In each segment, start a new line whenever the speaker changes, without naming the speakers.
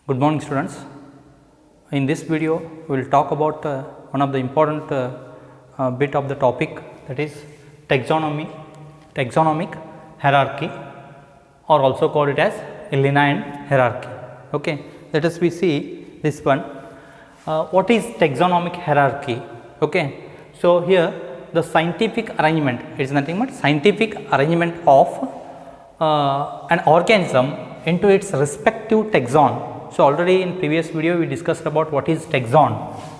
Good morning, students. In this video we will talk about one of the important bit of the topic, that is taxonomic hierarchy, or also call it as Linnaean hierarchy. Okay, let us see this one. What is taxonomic hierarchy? Okay, so here the scientific arrangement is nothing but scientific arrangement of an organism into its respective taxon. So, already in previous video we discussed about what is taxon.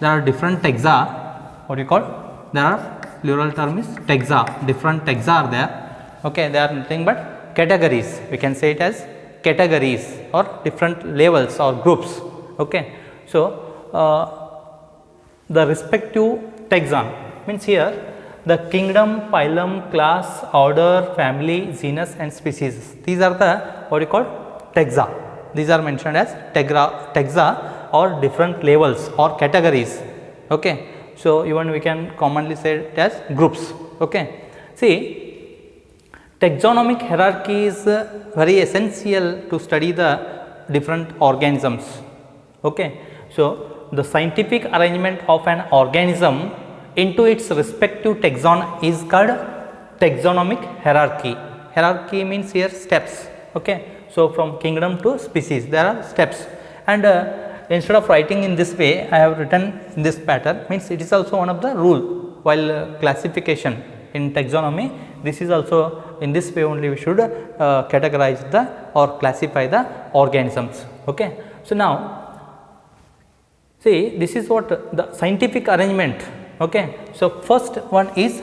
There are different taxa, what you call, there are plural term is taxa, different taxa are there. Okay, they are nothing but categories, we can say it as categories or different levels or groups. Okay. So, the respective taxon means here the kingdom, phylum, class, order, family, genus and species, these are the what you call taxa. These are mentioned as taxa or different levels or categories. Okay. So, even we can commonly say it as groups. Okay. See, taxonomic hierarchy is very essential to study the different organisms. Okay. So, the scientific arrangement of an organism into its respective taxon is called taxonomic hierarchy. Hierarchy means here steps. Okay. So, from kingdom to species there are steps, and instead of writing in this way I have written in this pattern, means it is also one of the rule while classification in taxonomy. This is also in this way only we should categorize the or classify the organisms. Okay. So, now see, this is what the scientific arrangement. Okay. So, first one is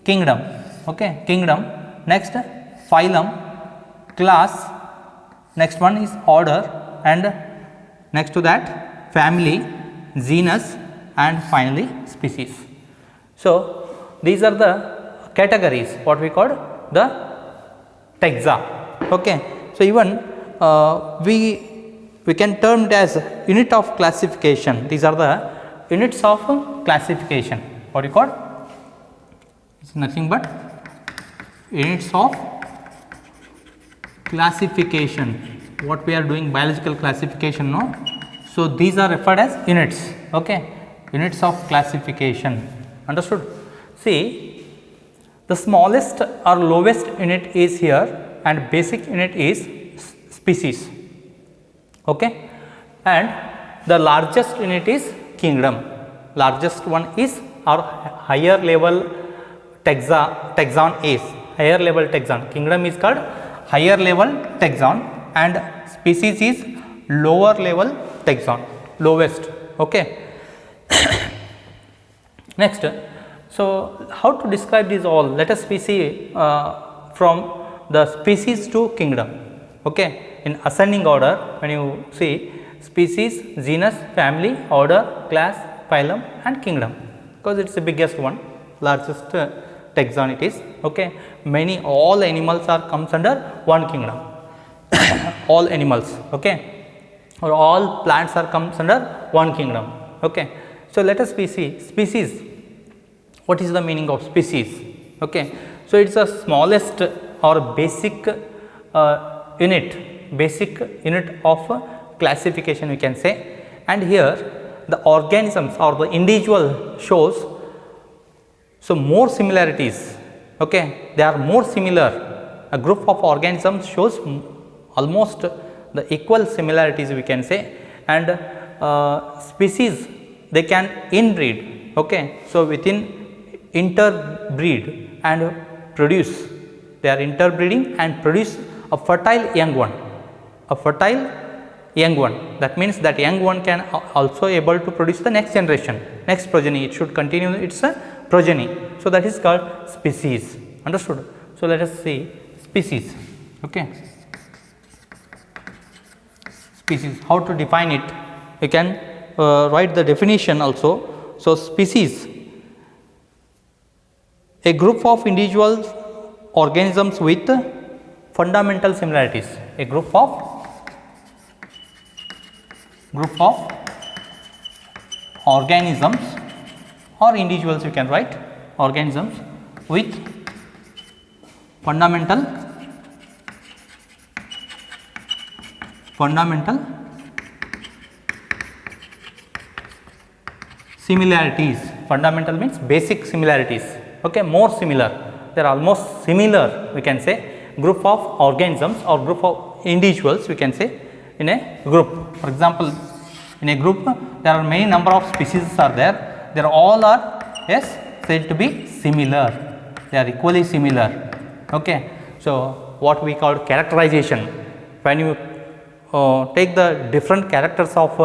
kingdom. Okay. Kingdom, next phylum, class, next one is order, and next to that family, genus and finally species. So, these are the categories what we call the taxa. Okay. So, even we can term it as unit of classification. These are the units of classification, what you call, it is nothing but units of classification. What we are doing, biological classification, no? So, these are referred as units. Okay. Units of classification, understood. See, the smallest or lowest unit is here and basic unit is species. Okay. And the largest unit is kingdom, largest one is our higher level taxon is higher level taxon. Kingdom is called higher level taxon and species is lower level taxon, lowest. Okay. Next, so how to describe these all? Let us see from the species to kingdom. Okay. In ascending order, when you see species, genus, family, order, class, phylum and kingdom, because it is the biggest one, largest taxon it is. Okay. Many, all animals are comes under one kingdom. All animals, okay, or all plants are comes under one kingdom. Okay. So, let us see species. What is the meaning of species? Okay. So, it is the smallest or basic unit of classification, we can say, and here the organisms or the individual shows so more similarities. Okay. They are more similar. A group of organisms shows almost the equal similarities, we can say, and species they can inbreed. Okay. So, within interbreed and produce, they are interbreeding and produce a fertile young one, that means that young one can also able to produce the next generation, next progeny, it should continue its progeny. So, that is called species, understood. So, let us see species. Okay. Species, how to define it? You can write the definition also. So, species, a group of individual organisms with fundamental similarities, a group of organisms or individuals, you can write organisms with fundamental similarities. Fundamental means basic similarities. Okay, more similar. They are almost similar. We can say group of organisms or group of individuals. We can say in a group. For example, in a group there are many number of species are there. They are all are yes said to be similar. They are equally similar. Okay. So what we call characterization. When you take the different characters of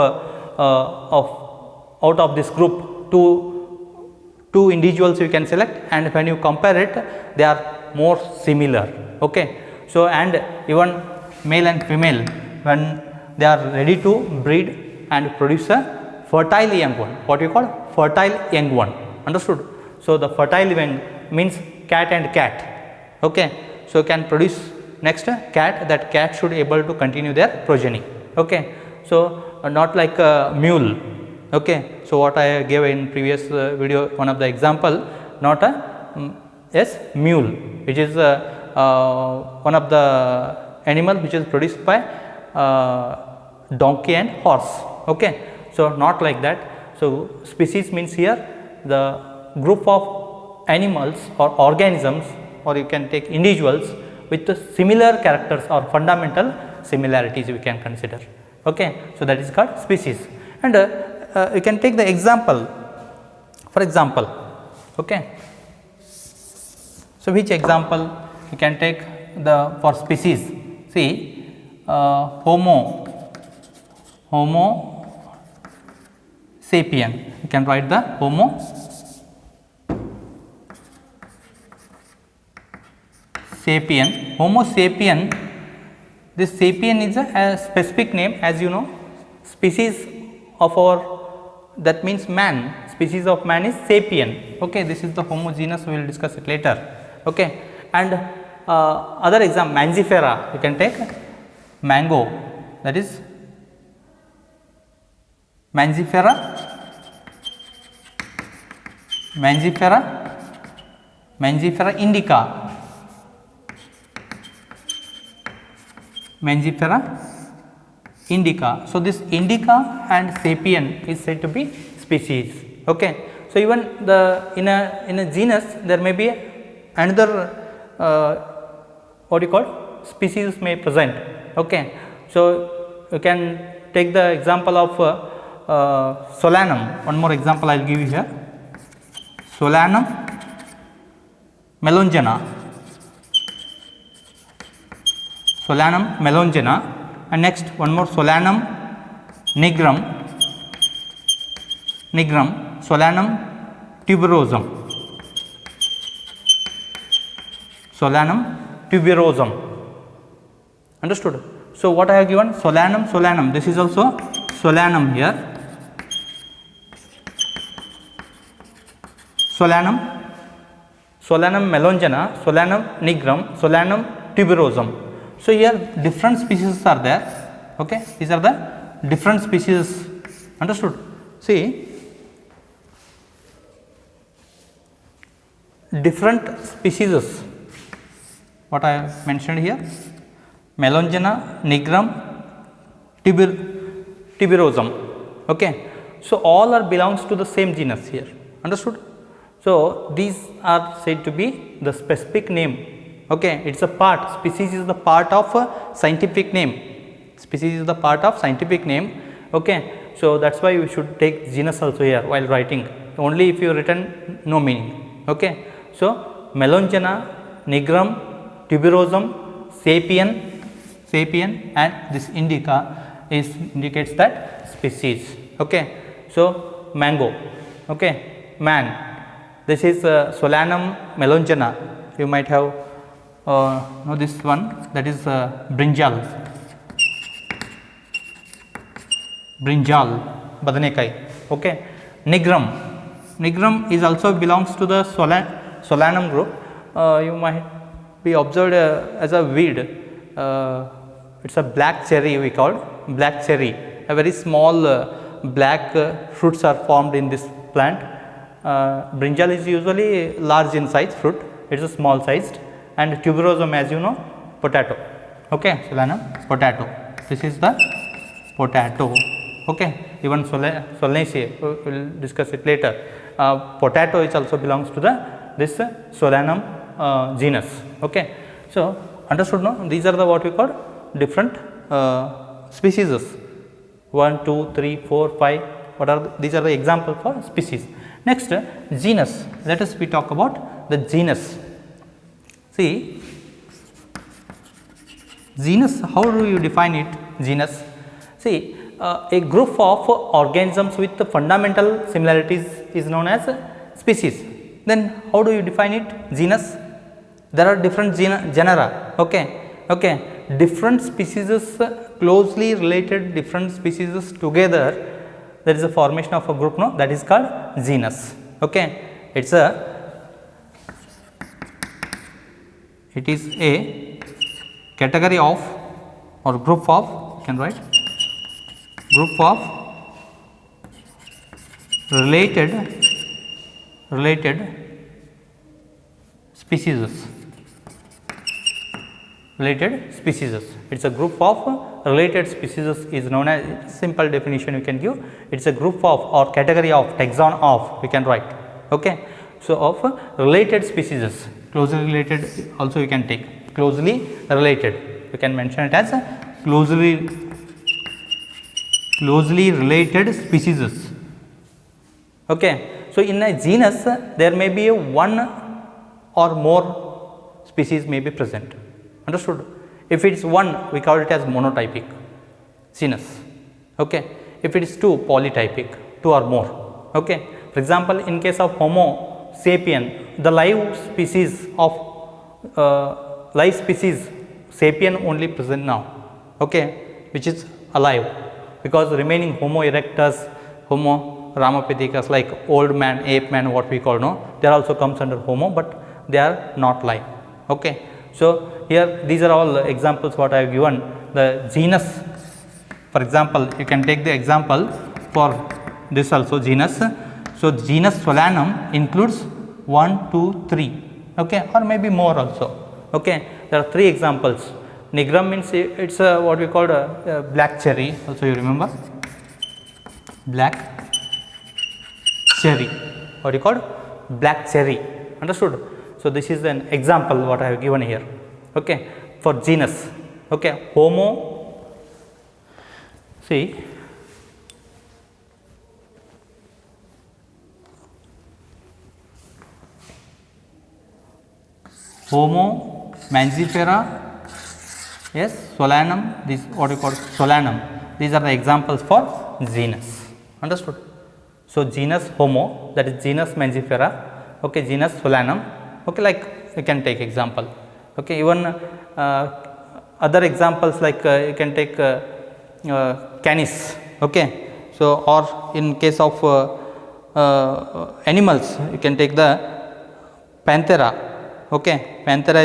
out of this group, two individuals you can select, and when you compare it, they are more similar. Okay. So and even male and female, when they are ready to breed and produce a fertile young one, what you call fertile young one. Understood? So the fertile young means cat and cat. Okay. So can produce next cat, that cat should able to continue their progeny. Okay. So not like a mule. Okay. So what I gave in previous video, one of the example, not a yes mule, which is one of the animal which is produced by donkey and horse. Okay. So not like that. So species means here the group of animals or organisms, or you can take individuals with the similar characters or fundamental similarities we can consider. Okay. So that is called species. And you can take the example, for example. Okay. So which example you can take the for species? See Homo sapien. You can write the Homo sapien. Homo sapien, this sapien is a specific name, as you know. Species of our, that means man, species of man is sapien. Okay, this is the Homo genus, we will discuss it later. Okay. And other example, Mangifera, you can take mango, that is Mangifera indica. Mangifera indica. So this indica and sapien is said to be species. Okay. So even the in a genus there may be another what you call species may present. Okay. So you can take the example of Solanum. One more example I will give you here. Solanum melongena. Solanum melongena. And next one more, Solanum nigrum, Solanum tuberosum, understood? So what I have given, Solanum, this is also Solanum here, Solanum melongena, Solanum nigrum, Solanum tuberosum. So here different species are there. Okay, these are the different species. Understood? See, different species. What I have mentioned here: Melongena, nigrum, tuberosum. Okay, so all are belongs to the same genus here. Understood? So these are said to be the specific name. Okay, it is a part, species is the part of a scientific name, okay. So that is why you should take genus also here while writing, only if you written no meaning, okay. So Melongena, nigrum, tuberosum, sapien and this indica indicates that species, okay. So mango, okay, man, this is Solanum melongena, you might have know this one, that is brinjal, badanekai. Okay. Nigrum is also belongs to the Solanum group. You might be observed as a weed. It's a black cherry, we call black cherry. A very small black fruits are formed in this plant. Brinjal is usually large in size fruit. It is a small sized. And tuberosum, as you know, potato. Okay, Solanum potato. This is the potato. Okay, even Solanaceae, we will discuss it later. Potato is also belongs to the this Solanum genus. Okay, so understood now? These are the what we call different species. 1, 2, 3, 4, 5. What are these are the example for species. Next, genus. Let us we talk about the genus. See, genus. How do you define it? Genus. See, a group of organisms with fundamental similarities is known as species. Then how do you define it? Genus. There are different genera. Okay. Different species closely related different species together. There is a formation of a group. No, that is called genus. Okay. It is a category of or group of. You can write group of related species. Related species. It is a group of related species is known as, simple definition you can give. It is a group of or category of, taxon of, we can write. Okay. So, of related species, closely related also you can take, closely related, you can mention it as closely related species. Okay. So, in a genus there may be one or more species may be present. Understood? If it is one, we call it as monotypic genus. Okay. If it is two, polytypic, two or more. Okay. For example, in case of Homo sapien, the live species sapien only present now. Okay, which is alive, because remaining Homo erectus, Homo ramapithecus, like old man, ape man, what we call, no, they also comes under Homo, but they are not live. Okay. So, here these are all examples what I have given. The genus, for example, you can take the example for this also genus. So, genus Solanum includes 1, 2, 3, okay, or maybe more also. Okay. There are 3 examples. Nigrum means it is what we call a black cherry, also you remember, black cherry, what you call black cherry. Understood? So, this is an example what I have given here, okay, for genus. Okay. Homo, see, Homo mangifera, yes, Solanum, this what you call Solanum. These are the examples for genus. Understood? So, genus Homo, that is genus mangifera, okay, genus Solanum. Okay, like you can take example. Okay, even other examples like you can take Canis. Okay, so or in case of animals, you can take the Panthera. Okay, Panthera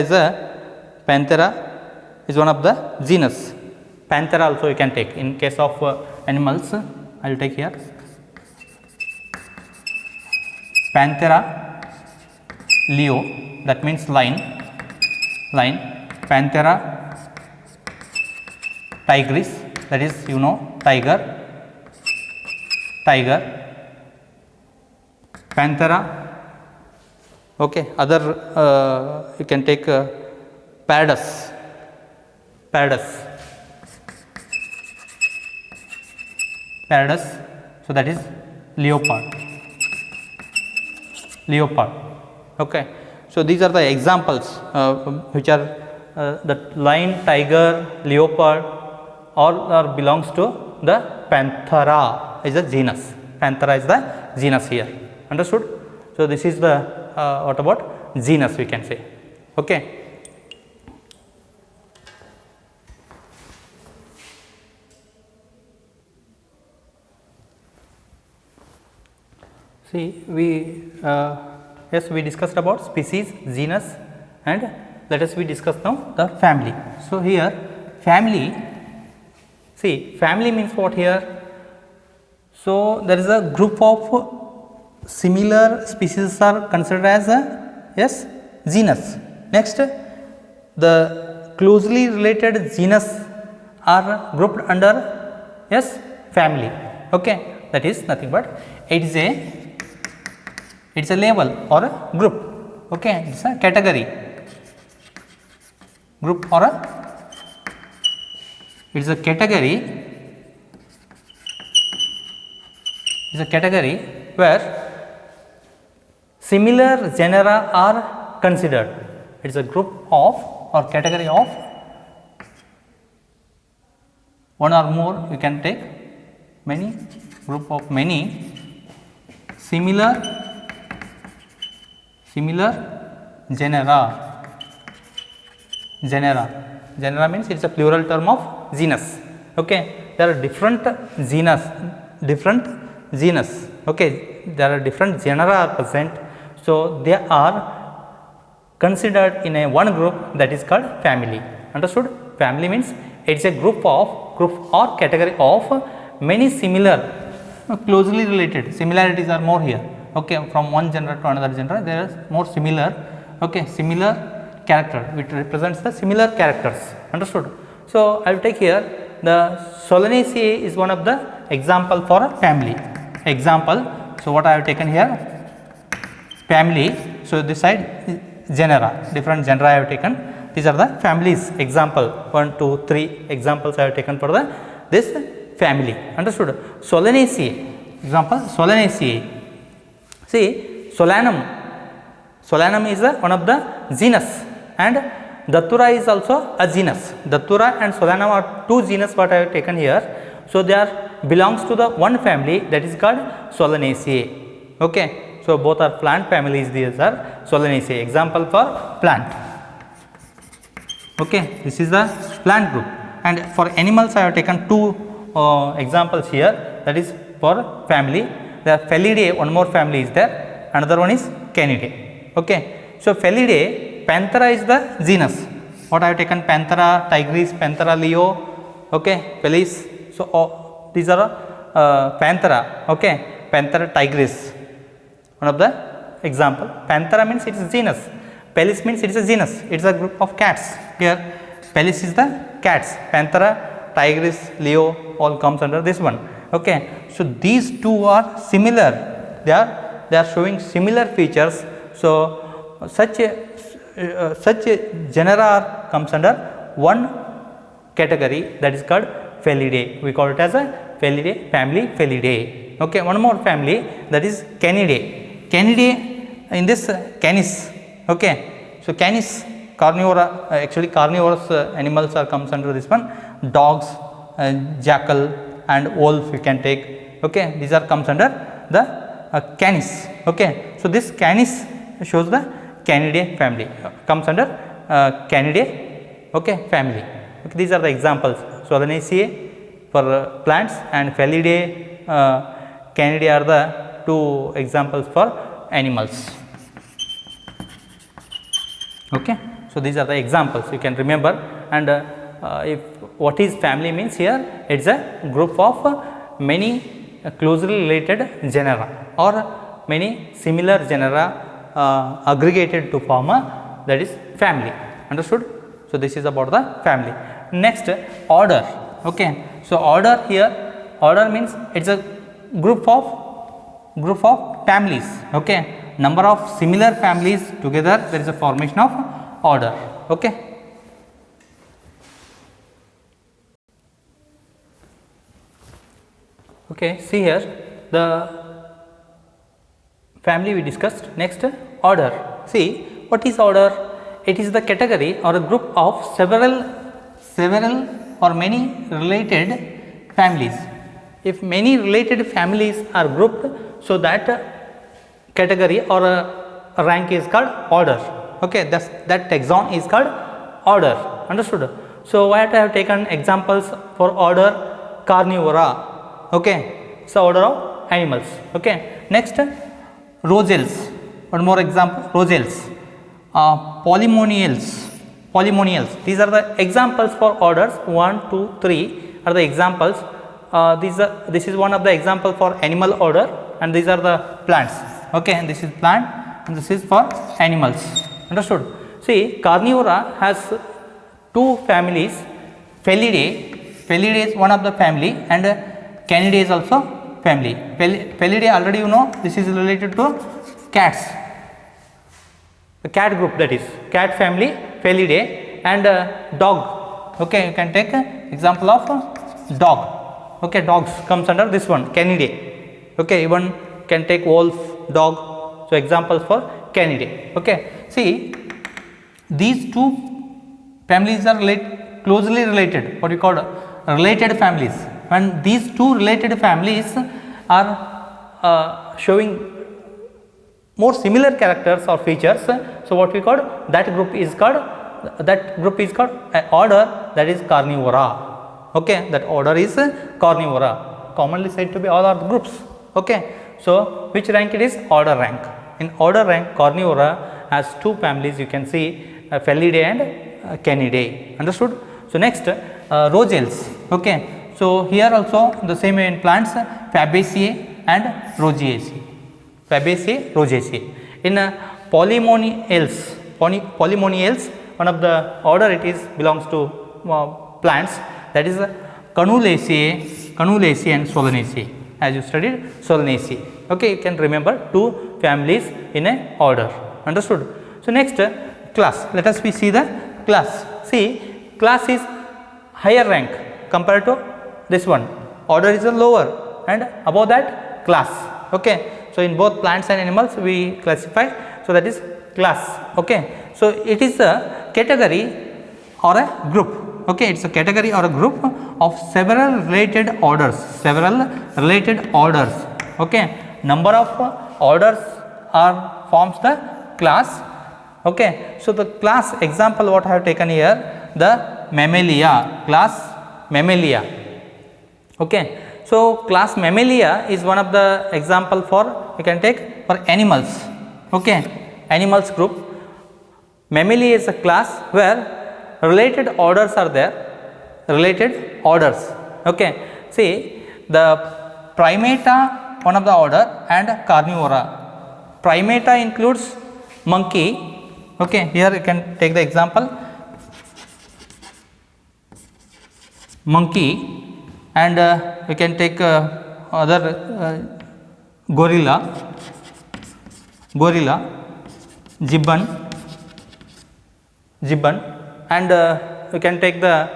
is one of the genus. Panthera also you can take. In case of animals, I will take here Panthera leo, that means lion, Panthera tigris, that is you know tiger, Panthera, okay, other you can take Pardus, so that is leopard. Okay. So, these are the examples which are the lion, tiger, leopard, all are belongs to the Panthera is a genus. Panthera is the genus here. Understood? So, this is the what about genus we can say. Okay. See, we yes, we discussed about species, genus, and let us we discuss now the family. So, here family, see, family means what here? So, there is a group of similar species are considered as a yes genus. Next, the closely related genus are grouped under yes family. Okay, that is nothing but it's a label or a group. Okay, it's a category, group or a it's a category, is a category where similar genera are considered. It is a group of or category of one or more, you can take many, group of many similar genera means it is a plural term of genus. Okay, there are different genus. Okay, there are different genera are present, so they are considered in a one group, that is called family. Understood? Family means it is a group or category of many similar, closely related, similarities are more here. Okay, from one genre to another genre there is more similar. Okay, similar character, which represents the similar characters. Understood? So I will take here the Solanaceae is one of the example for a family. Example, so what I have taken here, family. So this side genera, different genera I have taken. These are the families. Example 1, 2, 3 examples I have taken for the this family. Understood? Solanaceae, example Solanaceae. See, Solanum is one of the genus, and Datura is also a genus. Datura and Solanum are two genus what I have taken here. So they are belongs to the one family, that is called Solanaceae. Okay, so both are plant families. These are Solanaceae. Example for plant. Okay, this is the plant group. And for animals I have taken two examples here, that is for family. There are Felidae, one more family is there, another one is Canidae. Okay, so Felidae, Panthera is the genus. What I have taken, Panthera tigris, Panthera leo, okay, Felis. So these are Panthera, okay, Panthera tigris, one of the example. Panthera means it is genus. Felis means it is a genus, it is a group of cats. Here Felis is the cats, Panthera, tigris, leo all comes under this one. Okay, so these two are similar, they are showing similar features. So such a genera comes under one category, that is called Felidae. We call it as a Felidae, family Felidae. Okay, one more family, that is Canidae. Canidae in this Canis. Okay, so Canis, carnivora, actually carnivorous animals are comes under this one. Dogs, jackal and wolf you can take. Okay, these are comes under the Canis. Okay, so this Canis shows the Canidae family, comes under Canidae, okay, family. Okay, these are the examples. Solanaceae for plants and Felidae, Canidae are the two examples for animals. Okay, so these are the examples you can remember. And if what is family means, here it is a group of many closely related genera or many similar genera aggregated to form a, that is family. Understood? So this is about the family. Next, order. Okay, so order here, order means it is a group of families. Okay, number of similar families together, there is a formation of order. Okay. Okay, see here the family we discussed. Next, order. See, what is order? It is the category or a group of several or many related families. If many related families are grouped, so that category or a rank is called order. Okay, that taxon is called order. Understood? So what I have taken examples for order Carnivora. Okay, so order of animals. Okay, next Roselles. One more example, Roselles. Polemoniales. These are the examples for orders. 1, 2, 3 are the examples. This is one of the example for animal order, and these are the plants. Okay, and this is plant, and this is for animals. Understood? See, Carnivora has two families. Felidae is one of the family, and Canidae is also family. Felidae already you know, this is related to cats, the cat group, that is cat family Felidae. And dog, okay, you can take example of dog, okay, dogs comes under this one, Canidae, okay, even can take wolf, dog, so examples for Canidae. Okay, see, these two families are closely related, what you call related families, and these two related families are showing more similar characters or features, so what we call that group is called order, that is Carnivora. Okay, that order is Carnivora, commonly said to be all are groups. Okay, so which rank it is? Order rank. In order rank, Carnivora has two families, you can see Felidae and Canidae. Understood? So next, Rogales. Okay, so here also the same way in plants, Fabaceae and Rosaceae. Fabaceae, Rosaceae. In Polemoniales, one of the order it is belongs to plants, that is Canulaceae and Solanaceae, as you studied Solanaceae. Okay, you can remember two families in a order. Understood? So next, class. Let us see the class. See, class is higher rank compared to this one. Order is a lower, and above that class. Okay, so in both plants and animals we classify, so that is class. Okay, so it is a category or a group. Okay, it's a category or a group of several related orders. Okay, number of orders forms the class. Okay, so the class example what I have taken here, the Mammalia, class Mammalia. Okay, so class Mammalia is one of the example for, you can take for animals. Okay, animals group. Mammalia is a class where related orders are there, Okay, see, the Primata, one of the order, and Carnivora. Primata includes monkey. Okay, here you can take the example monkey, and you can take other gorilla, gibbon, and you can take the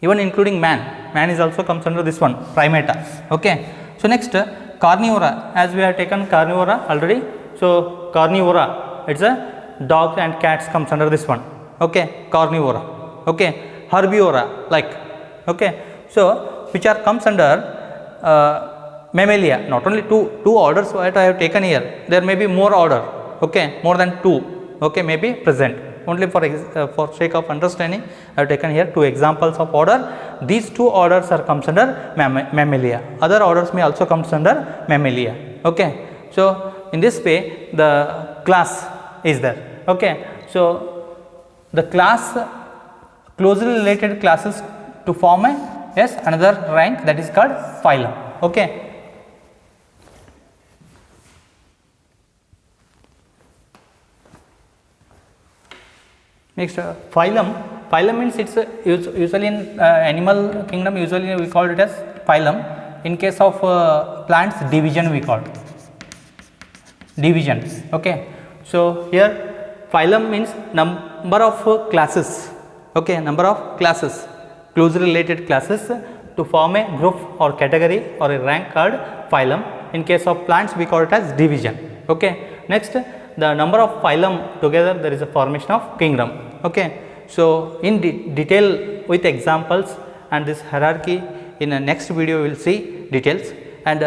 even including man is also comes under this one, Primata. Okay, so next, Carnivora, as we have taken Carnivora already, so Carnivora, it's a dogs and cats comes under this one. Okay, Carnivora. Okay, Herbivora, like. Okay, so which are comes under Mammalia. Not only two orders what I have taken here, there may be more order. Okay, more than two. Okay, may be present. Only for sake of understanding, I have taken here two examples of order. These two orders are comes under Mammalia. Other orders may also comes under Mammalia. Okay, so in this way the class is there. Okay, so the class, closely related classes to form a another rank, that is called phylum. Okay. Next, phylum. Phylum means it's usually in animal kingdom, usually we call it as phylum. In case of plants, division we call it. Division. Okay, so here phylum means number of classes. Okay, number of classes, closely related classes to form a group or category or a rank called phylum. In case of plants we call it as division. Okay, next, the number of phylum together, there is a formation of kingdom. Okay, so in detail with examples and this hierarchy, in the next video we will see details, and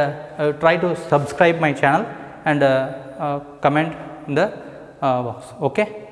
try to subscribe my channel and comment in the box. Okay.